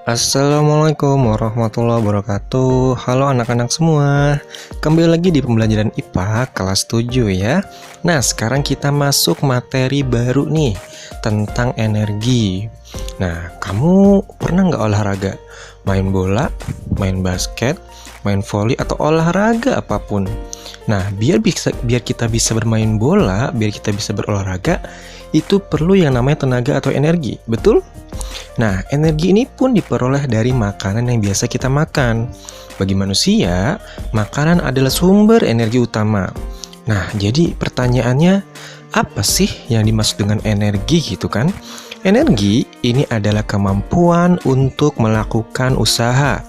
Assalamualaikum warahmatullahi wabarakatuh. Halo anak-anak semua. Kembali lagi di pembelajaran IPA kelas 7 ya. Nah, sekarang kita masuk materi baru nih tentang energi. Nah, kamu pernah nggak olahraga? Main bola, main basket, main voli, atau olahraga apapun. Nah, biar kita bisa bermain bola, biar kita bisa berolahraga, itu perlu yang namanya tenaga atau energi, betul? Nah, energi ini pun diperoleh dari makanan yang biasa kita makan. Bagi manusia, makanan adalah sumber energi utama. Nah, jadi pertanyaannya, apa sih yang dimaksud dengan energi gitu kan? Energi ini adalah kemampuan untuk melakukan usaha.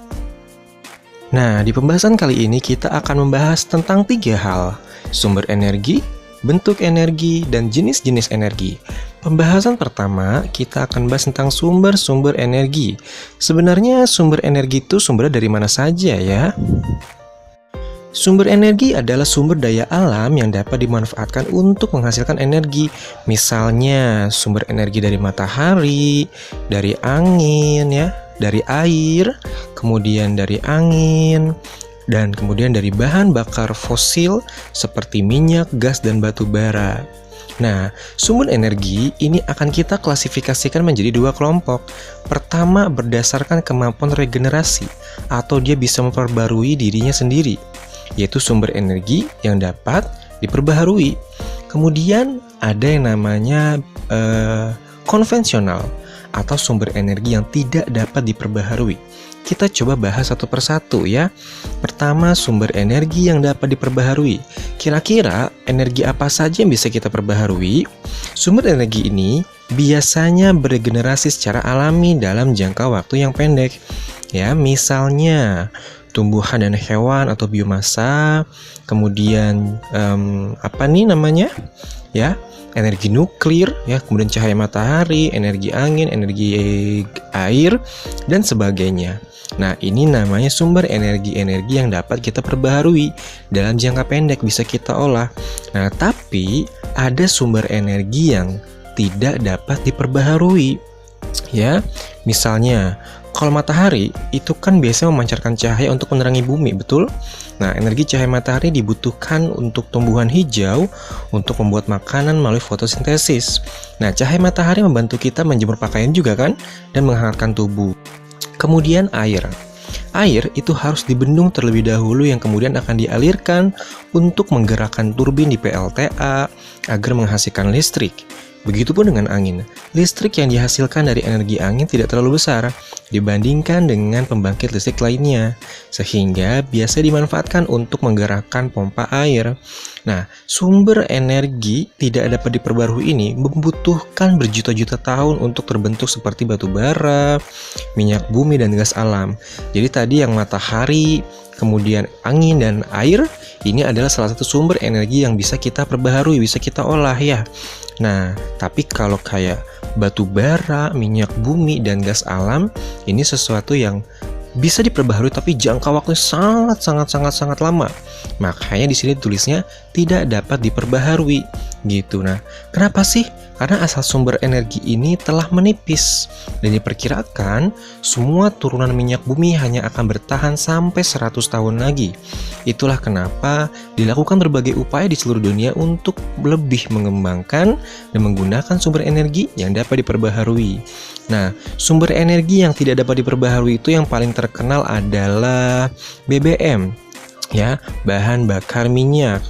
Nah, di pembahasan kali ini kita akan membahas tentang 3 hal: sumber energi, bentuk energi, dan jenis-jenis energi. Pembahasan pertama, kita akan bahas tentang sumber-sumber energi. Sebenarnya sumber energi itu sumbernya dari mana saja ya? Sumber energi adalah sumber daya alam yang dapat dimanfaatkan untuk menghasilkan energi. Misalnya, sumber energi dari matahari, dari angin ya, dari air, kemudian dari angin, dan kemudian dari bahan bakar fosil seperti minyak, gas, dan batu bara. Nah, sumber energi ini akan kita klasifikasikan menjadi 2 kelompok. Pertama, berdasarkan kemampuan regenerasi atau dia bisa memperbarui dirinya sendiri, yaitu sumber energi yang dapat diperbaharui. Kemudian ada yang namanya konvensional atau sumber energi yang tidak dapat diperbaharui. Kita coba bahas satu persatu ya. Pertama, sumber energi yang dapat diperbaharui. Kira-kira energi apa saja yang bisa kita perbaharui? Sumber energi ini biasanya beregenerasi secara alami dalam jangka waktu yang pendek. Ya, misalnya tumbuhan dan hewan atau biomasa, kemudian Ya, energi nuklir, ya, kemudian cahaya matahari, energi angin, energi air, dan sebagainya. Nah, ini namanya sumber energi-energi yang dapat kita perbaharui dalam jangka pendek, bisa kita olah. Nah, tapi ada sumber energi yang tidak dapat diperbaharui. Ya, misalnya kalau matahari itu kan biasanya memancarkan cahaya untuk menerangi bumi, betul? Nah, energi cahaya matahari dibutuhkan untuk tumbuhan hijau untuk membuat makanan melalui fotosintesis. Nah, cahaya matahari membantu kita menjemur pakaian juga kan, dan menghangatkan tubuh. Kemudian air. Air itu harus dibendung terlebih dahulu yang kemudian akan dialirkan untuk menggerakkan turbin di PLTA agar menghasilkan listrik. Begitupun dengan angin. Listrik yang dihasilkan dari energi angin tidak terlalu besar dibandingkan dengan pembangkit listrik lainnya, sehingga biasa dimanfaatkan untuk menggerakkan pompa air. Nah, sumber energi tidak dapat diperbarui ini membutuhkan berjuta-juta tahun untuk terbentuk seperti batu bara, minyak bumi, dan gas alam. Jadi tadi yang matahari, kemudian angin dan air, ini adalah salah satu sumber energi yang bisa kita perbaharui, bisa kita olah ya. Nah, tapi kalau kayak batu bara, minyak bumi, dan gas alam, ini sesuatu yang bisa diperbaharui tapi jangka waktunya sangat lama. Makanya di sini tulisnya tidak dapat diperbaharui gitu. Nah, kenapa sih? Karena asal sumber energi ini telah menipis dan diperkirakan semua turunan minyak bumi hanya akan bertahan sampai 100 tahun lagi. Itulah kenapa dilakukan berbagai upaya di seluruh dunia untuk lebih mengembangkan dan menggunakan sumber energi yang dapat diperbaharui. Nah, sumber energi yang tidak dapat diperbaharui itu yang paling terkenal adalah BBM, ya, bahan bakar minyak.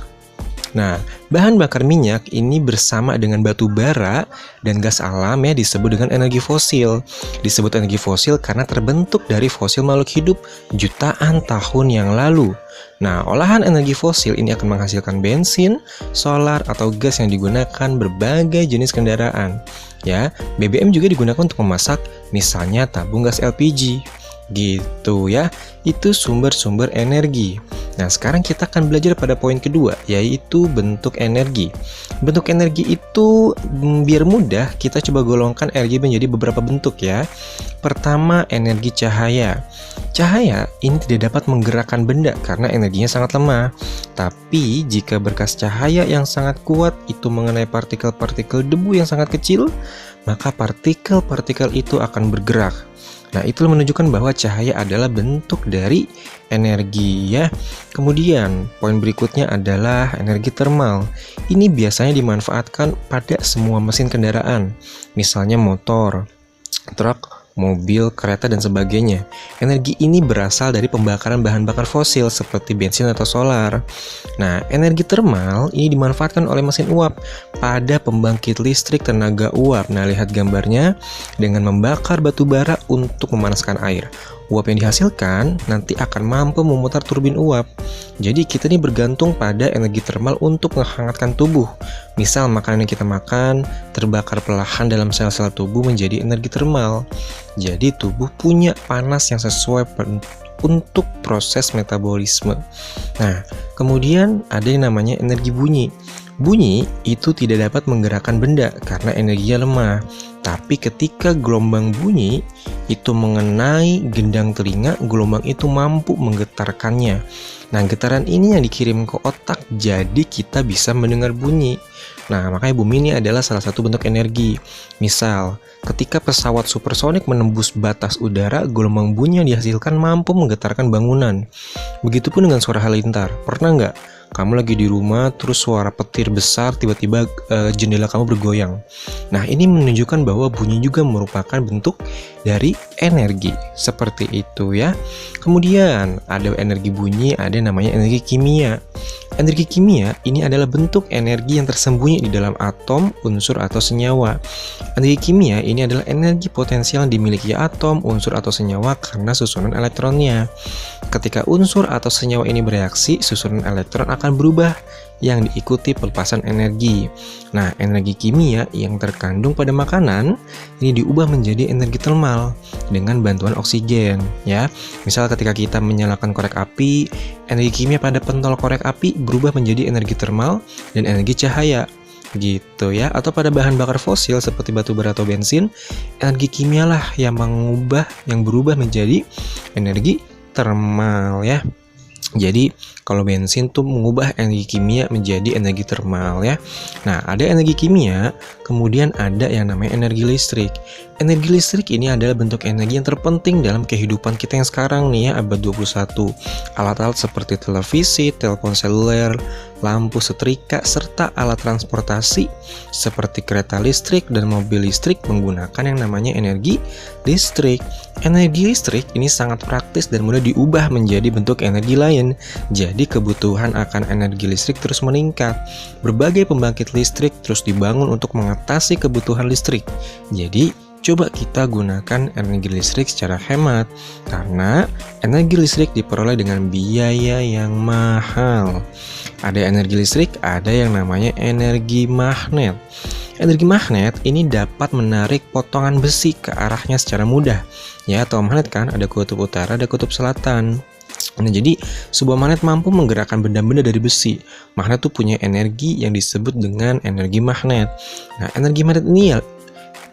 Nah, bahan bakar minyak ini bersama dengan batu bara dan gas alam ya disebut dengan energi fosil. Disebut energi fosil karena terbentuk dari fosil makhluk hidup jutaan tahun yang lalu. Nah, olahan energi fosil ini akan menghasilkan bensin, solar, atau gas yang digunakan berbagai jenis kendaraan. Ya, BBM juga digunakan untuk memasak, misalnya tabung gas LPG. Gitu ya, itu sumber-sumber energi. Nah, sekarang kita akan belajar pada poin kedua, yaitu bentuk energi. Bentuk energi itu biar mudah, kita coba golongkan energi menjadi beberapa bentuk ya. Pertama, energi cahaya. Cahaya ini tidak dapat menggerakkan benda karena energinya sangat lemah. Tapi jika berkas cahaya yang sangat kuat itu mengenai partikel-partikel debu yang sangat kecil, maka partikel-partikel itu akan bergerak. Nah, itu menunjukkan bahwa cahaya adalah bentuk dari energi ya. Kemudian, poin berikutnya adalah energi termal. Ini biasanya dimanfaatkan pada semua mesin kendaraan, misalnya motor, truk, mobil, kereta, dan sebagainya. Energi ini berasal dari pembakaran bahan bakar fosil seperti bensin atau solar. Nah, energi termal ini dimanfaatkan oleh mesin uap pada pembangkit listrik tenaga uap. Nah, lihat gambarnya dengan membakar batu bara untuk memanaskan air. Uap yang dihasilkan nanti akan mampu memutar turbin uap. Jadi kita ini bergantung pada energi termal untuk menghangatkan tubuh. Misal makanan yang kita makan terbakar perlahan dalam sel-sel tubuh menjadi energi termal. Jadi tubuh punya panas yang sesuai untuk proses metabolisme. Nah, kemudian ada yang namanya energi bunyi. Bunyi itu tidak dapat menggerakkan benda karena energinya lemah. Tapi ketika gelombang bunyi itu mengenai gendang telinga, gelombang itu mampu menggetarkannya. Nah, getaran ini yang dikirim ke otak, jadi kita bisa mendengar bunyi. Nah, makanya bumi ini adalah salah satu bentuk energi. Misal, ketika pesawat supersonik menembus batas udara, gelombang bunyi yang dihasilkan mampu menggetarkan bangunan. Begitupun dengan suara halilintar. Pernah nggak kamu lagi di rumah, terus suara petir besar, tiba-tiba jendela kamu bergoyang? Nah, ini menunjukkan bahwa bunyi juga merupakan bentuk dari energi. Seperti itu ya. Kemudian, ada energi bunyi, ada namanya energi kimia. Energi kimia ini adalah bentuk energi yang tersembunyi di dalam atom, unsur, atau senyawa. Energi kimia ini adalah energi potensial yang dimiliki atom, unsur, atau senyawa karena susunan elektronnya. Ketika unsur atau senyawa ini bereaksi, susunan elektron akan berubah yang diikuti pelepasan energi. Nah, energi kimia yang terkandung pada makanan ini diubah menjadi energi termal dengan bantuan oksigen ya. Misal ketika kita menyalakan korek api, energi kimia pada pentol korek api berubah menjadi energi termal dan energi cahaya gitu ya. Atau pada bahan bakar fosil seperti batu bara atau bensin, energi kimia lah yang berubah menjadi energi termal ya. Jadi kalau bensin tuh mengubah energi kimia menjadi energi termal ya. Nah, ada energi kimia, kemudian ada yang namanya energi listrik. Energi listrik ini adalah bentuk energi yang terpenting dalam kehidupan kita yang sekarang nih ya, abad 21. Alat-alat seperti televisi, telepon seluler, lampu setrika, serta alat transportasi seperti kereta listrik dan mobil listrik menggunakan yang namanya energi listrik. Energi listrik ini sangat praktis dan mudah diubah menjadi bentuk energi lain. Jadi kebutuhan akan energi listrik terus meningkat. Berbagai pembangkit listrik terus dibangun untuk mengatasi kebutuhan listrik. Jadi coba kita gunakan energi listrik secara hemat, karena energi listrik diperoleh dengan biaya yang mahal. Ada energi listrik, ada yang namanya energi magnet. Energi magnet ini dapat menarik potongan besi ke arahnya secara mudah. Ya, atau magnet kan ada kutub utara, ada kutub selatan. Nah, jadi sebuah magnet mampu menggerakkan benda-benda dari besi. Magnet tuh punya energi yang disebut dengan energi magnet. Nah, energi magnet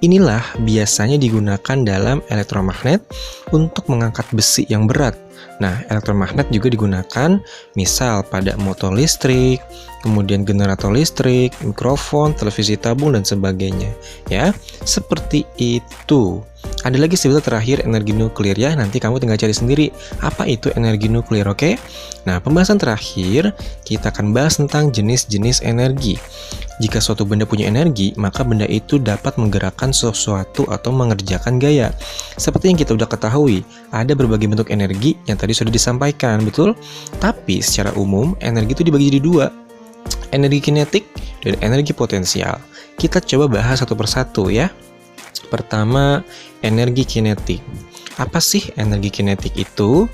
inilah biasanya digunakan dalam elektromagnet untuk mengangkat besi yang berat. Nah, elektromagnet juga digunakan misal pada motor listrik, kemudian generator listrik, mikrofon, televisi tabung, dan sebagainya. Ya, seperti itu. Ada lagi sebetulnya terakhir energi nuklir ya, nanti kamu tinggal cari sendiri apa itu energi nuklir, oke? Nah, pembahasan terakhir kita akan bahas tentang jenis-jenis energi. Jika suatu benda punya energi, maka benda itu dapat menggerakkan sesuatu atau mengerjakan gaya. Seperti yang kita udah ketahui, ada berbagai bentuk energi yang tadi sudah disampaikan, betul? Tapi secara umum, energi itu dibagi jadi dua, energi kinetik dan energi potensial. Kita coba bahas satu persatu ya. Pertama, energi kinetik. Apa sih energi kinetik itu?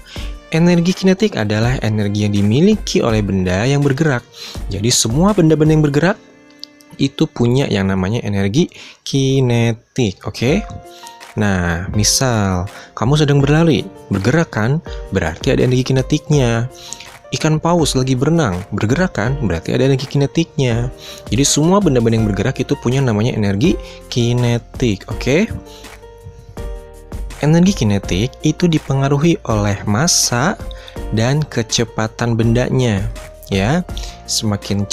Energi kinetik adalah energi yang dimiliki oleh benda yang bergerak. Jadi semua benda-benda yang bergerak itu punya yang namanya energi kinetik, oke? Nah, misal kamu sedang berlari, bergerak kan? Berarti ada energi kinetiknya. Ikan paus lagi berenang, bergerak kan? Berarti ada energi kinetiknya. Jadi semua benda-benda yang bergerak itu punya namanya energi kinetik, oke? Energi kinetik itu dipengaruhi oleh massa dan kecepatan bendanya, ya. Semakin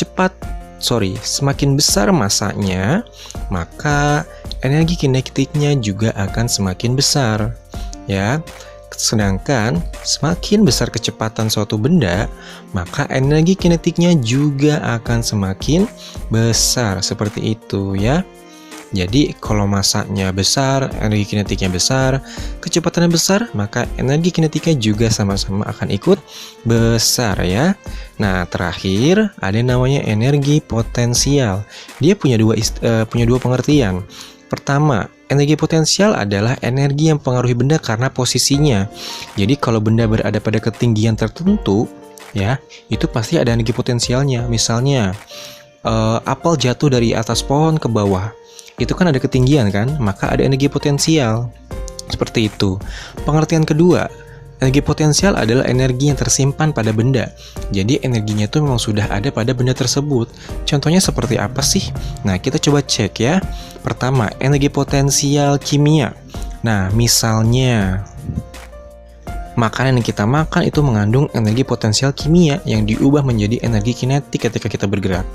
besar massanya, maka energi kinetiknya juga akan semakin besar. ya. Sedangkan semakin besar kecepatan suatu benda, maka energi kinetiknya juga akan semakin besar, seperti itu ya. Jadi kalau masanya besar, energi kinetiknya besar, kecepatannya besar, maka energi kinetiknya juga sama-sama akan ikut besar ya. Nah, terakhir ada yang namanya energi potensial. Dia punya dua pengertian. Pertama, energi potensial adalah energi yang mempengaruhi benda karena posisinya. Jadi kalau benda berada pada ketinggian tertentu, ya, itu pasti ada energi potensialnya. Misalnya, apel jatuh dari atas pohon ke bawah. Itu kan ada ketinggian kan, maka ada energi potensial. Seperti itu. Pengertian kedua, energi potensial adalah energi yang tersimpan pada benda. Jadi energinya itu memang sudah ada pada benda tersebut. Contohnya seperti apa sih? Nah, kita coba cek ya. Pertama, energi potensial kimia. Nah, misalnya makanan yang kita makan itu mengandung energi potensial kimia yang diubah menjadi energi kinetik ketika kita bergerak.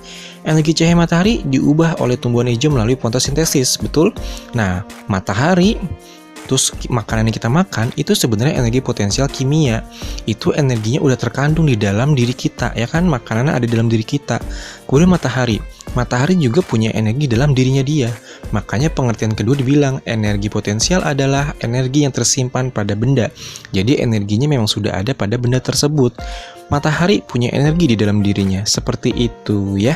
Energi cahaya matahari diubah oleh tumbuhan hijau melalui fotosintesis, betul? Nah, matahari, terus makanan yang kita makan itu sebenarnya energi potensial kimia. Itu energinya udah terkandung di dalam diri kita, ya kan? Makanannya ada di dalam diri kita. Kemudian matahari juga punya energi dalam dirinya dia. Makanya pengertian kedua dibilang energi potensial adalah energi yang tersimpan pada benda. Jadi energinya memang sudah ada pada benda tersebut. Matahari punya energi di dalam dirinya, seperti itu ya.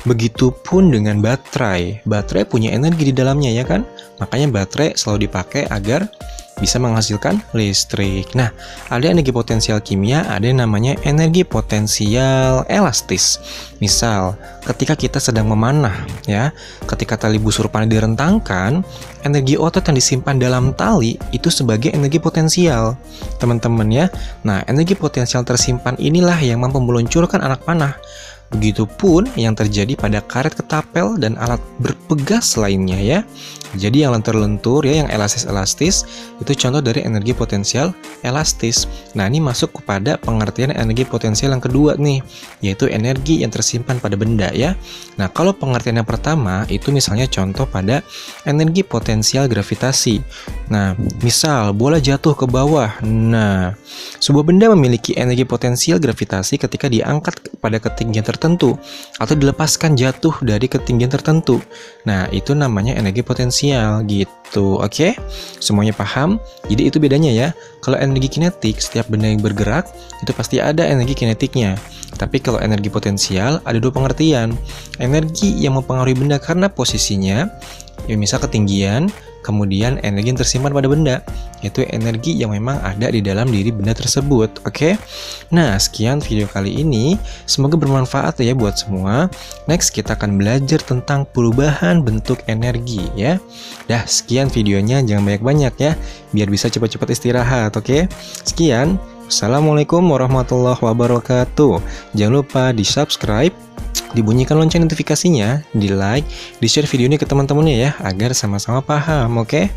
Begitupun dengan baterai. Baterai punya energi di dalamnya ya kan? Makanya baterai selalu dipakai agar bisa menghasilkan listrik. Nah, ada energi potensial kimia, ada yang namanya energi potensial elastis. Misal, ketika kita sedang memanah ya, ketika tali busur panah direntangkan, energi otot yang disimpan dalam tali itu sebagai energi potensial. Teman-teman ya. Nah, energi potensial tersimpan inilah yang mampu meluncurkan anak panah. Begitupun yang terjadi pada karet ketapel dan alat berpegas lainnya ya. Jadi yang lentur-lentur ya, yang elastis-elastis itu contoh dari energi potensial elastis. Nah, ini masuk kepada pengertian energi potensial yang kedua nih, yaitu energi yang tersimpan pada benda ya. Nah, kalau pengertian yang pertama itu misalnya contoh pada energi potensial gravitasi. Nah, misal bola jatuh ke bawah. Nah, sebuah benda memiliki energi potensial gravitasi ketika diangkat pada ketinggian tertentu atau dilepaskan jatuh dari ketinggian tertentu. Nah, itu namanya energi potensial gitu. Oke? Semuanya paham? Jadi itu bedanya ya. Kalau energi kinetik, setiap benda yang bergerak itu pasti ada energi kinetiknya. Tapi kalau energi potensial ada dua pengertian. Energi yang mempengaruhi benda karena posisinya, ya misal ketinggian, kemudian energi yang tersimpan pada benda, yaitu energi yang memang ada di dalam diri benda tersebut. Oke? Nah, sekian video kali ini. Semoga bermanfaat ya buat semua. Next, kita akan belajar tentang perubahan bentuk energi ya. Dah, sekian videonya. Jangan banyak-banyak ya, biar bisa cepat-cepat istirahat. Oke? Sekian. Assalamualaikum warahmatullahi wabarakatuh. Jangan lupa di-subscribe, dibunyikan lonceng notifikasinya, di like, di share video ini ke teman-temannya ya, agar sama-sama paham, oke?